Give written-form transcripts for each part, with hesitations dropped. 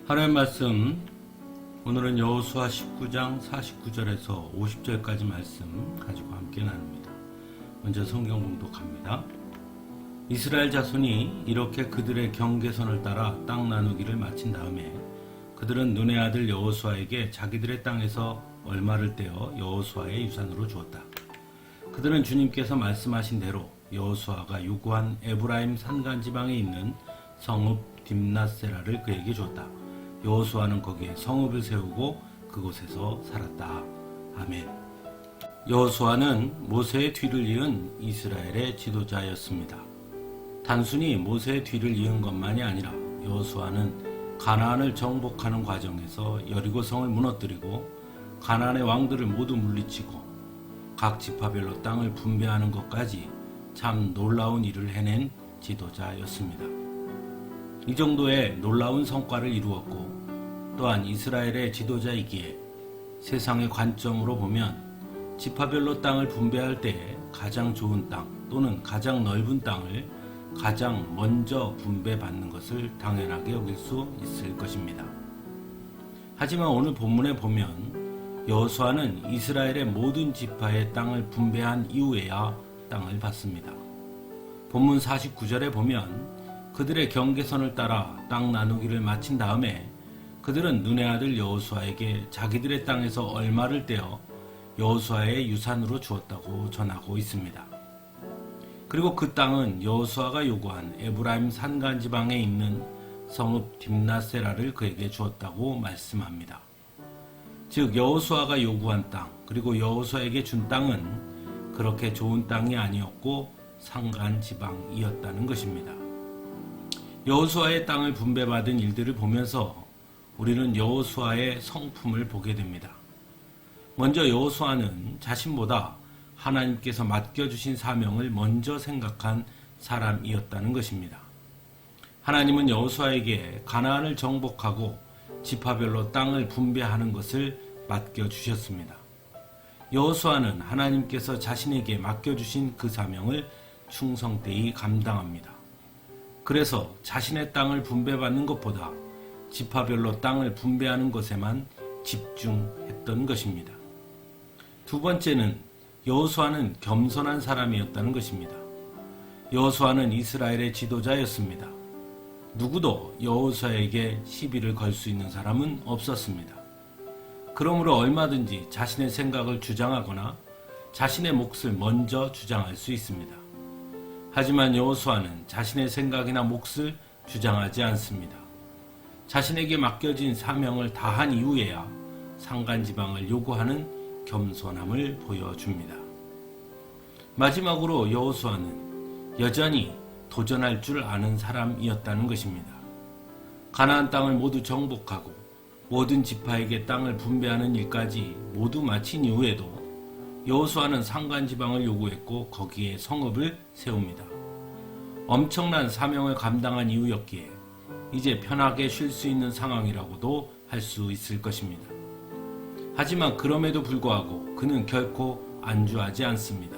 하나님 말씀, 오늘은 여호수아 19장 49절에서 50절까지 말씀 가지고 함께 나눕니다. 먼저 성경 봉독합니다. 이스라엘 자손이 이렇게 그들의 경계선을 따라 땅 나누기를 마친 다음에 그들은 눈의 아들 여호수아에게 자기들의 땅에서 얼마를 떼어 여호수아의 유산으로 주었다. 그들은 주님께서 말씀하신 대로 여호수아가 요구한 에브라임 산간 지방에 있는 성읍 딥낫세라를 그에게 줬다. 여호수아는 거기에 성읍을 세우고 그곳에서 살았다. 아멘. 여호수아는 모세의 뒤를 이은 이스라엘의 지도자였습니다. 단순히 모세의 뒤를 이은 것만이 아니라 여호수아는 가나안을 정복하는 과정에서 여리고성을 무너뜨리고 가나안의 왕들을 모두 물리치고 각 지파별로 땅을 분배하는 것까지 참 놀라운 일을 해낸 지도자였습니다. 이 정도의 놀라운 성과를 이루었고 또한 이스라엘의 지도자이기에 세상의 관점으로 보면 지파별로 땅을 분배할 때에 가장 좋은 땅 또는 가장 넓은 땅을 가장 먼저 분배받는 것을 당연하게 여길 수 있을 것입니다. 하지만 오늘 본문에 보면 여호수아는 이스라엘의 모든 지파의 땅을 분배한 이후에야 땅을 받습니다. 본문 49절에 보면 그들의 경계선을 따라 땅 나누기를 마친 다음에 그들은 눈의 아들 여호수아에게 자기들의 땅에서 얼마를 떼어 여호수아의 유산으로 주었다고 전하고 있습니다. 그리고 그 땅은 여호수아가 요구한 에브라임 산간 지방에 있는 성읍 딥낫세라를 그에게 주었다고 말씀합니다. 즉 여호수아가 요구한 땅 그리고 여호수아에게 준 땅은 그렇게 좋은 땅이 아니었고 산간 지방이었다는 것입니다. 여호수아의 땅을 분배받은 일들을 보면서 우리는 여호수아의 성품을 보게 됩니다. 먼저 여호수아는 자신보다 하나님께서 맡겨주신 사명을 먼저 생각한 사람이었다는 것입니다. 하나님은 여호수아에게 가나안을 정복하고 지파별로 땅을 분배하는 것을 맡겨주셨습니다. 여호수아는 하나님께서 자신에게 맡겨주신 그 사명을 충성되이 감당합니다. 그래서 자신의 땅을 분배받는 것보다 지파별로 땅을 분배하는 것에만 집중했던 것입니다. 두 번째는 여호수아는 겸손한 사람이었다는 것입니다. 여호수아는 이스라엘의 지도자였습니다. 누구도 여호수아에게 시비를 걸 수 있는 사람은 없었습니다. 그러므로 얼마든지 자신의 생각을 주장하거나 자신의 몫을 먼저 주장할 수 있습니다. 하지만 여호수아는 자신의 생각이나 몫을 주장하지 않습니다. 자신에게 맡겨진 사명을 다한 이후에야 산간지방을 요구하는 겸손함을 보여줍니다. 마지막으로 여호수아는 여전히 도전할 줄 아는 사람이었다는 것입니다. 가나안 땅을 모두 정복하고 모든 지파에게 땅을 분배하는 일까지 모두 마친 이후에도 여호수아는 산간지방을 요구했고 거기에 성읍을 세웁니다. 엄청난 사명을 감당한 이후였기에 이제 편하게 쉴 수 있는 상황이라고도 할 수 있을 것입니다. 하지만 그럼에도 불구하고 그는 결코 안주하지 않습니다.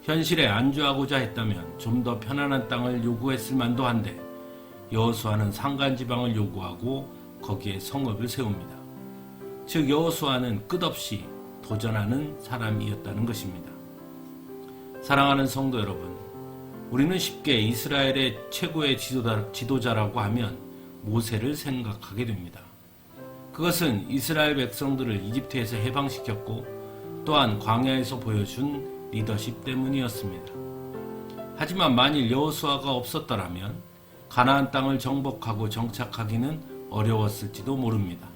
현실에 안주하고자 했다면 좀 더 편안한 땅을 요구했을 만도 한데 여호수아는 산간지방을 요구하고 거기에 성읍을 세웁니다. 즉 여호수아는 끝없이 도전하는 사람이었다는 것입니다. 사랑하는 성도 여러분, 우리는 쉽게 이스라엘의 최고의 지도자라고 하면 모세를 생각하게 됩니다. 그것은 이스라엘 백성들을 이집트에서 해방시켰고 또한 광야에서 보여준 리더십 때문이었습니다. 하지만 만일 여호수아가 없었더라면 가나안 땅을 정복하고 정착하기는 어려웠을지도 모릅니다.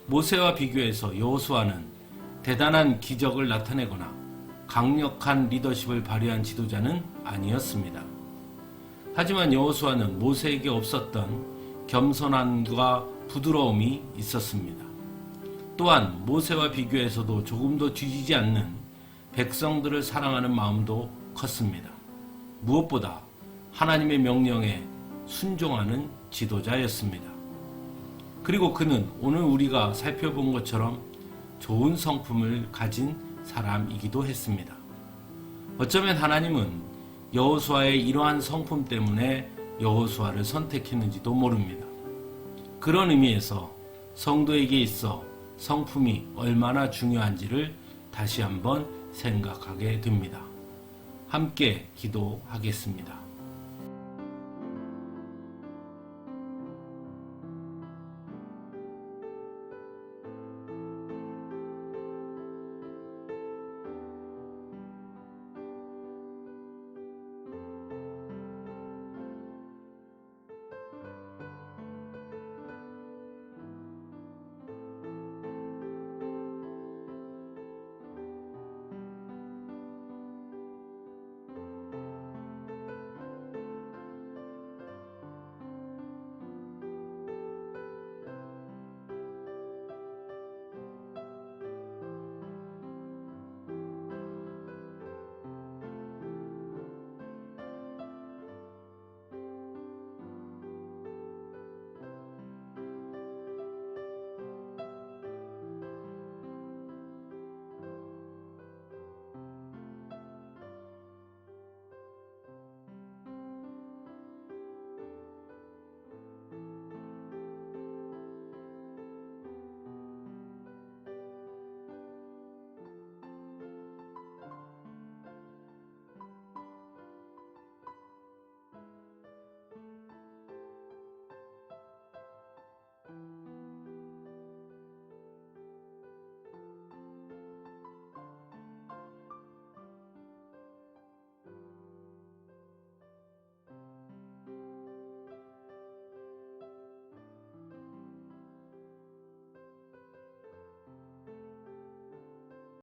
모세와 비교해서 여호수아는 대단한 기적을 나타내거나 강력한 리더십을 발휘한 지도자는 아니었습니다. 하지만 여호수아는 모세에게 없었던 겸손함과 부드러움이 있었습니다. 또한 모세와 비교해서도 조금도 뒤지지 않는 백성들을 사랑하는 마음도 컸습니다. 무엇보다 하나님의 명령에 순종하는 지도자였습니다. 그리고 그는 오늘 우리가 살펴본 것처럼 좋은 성품을 가진 사람이기도 했습니다. 어쩌면 하나님은 여호수아의 이러한 성품 때문에 여호수아를 선택했는지도 모릅니다. 그런 의미에서 성도에게 있어 성품이 얼마나 중요한지를 다시 한번 생각하게 됩니다. 함께 기도하겠습니다.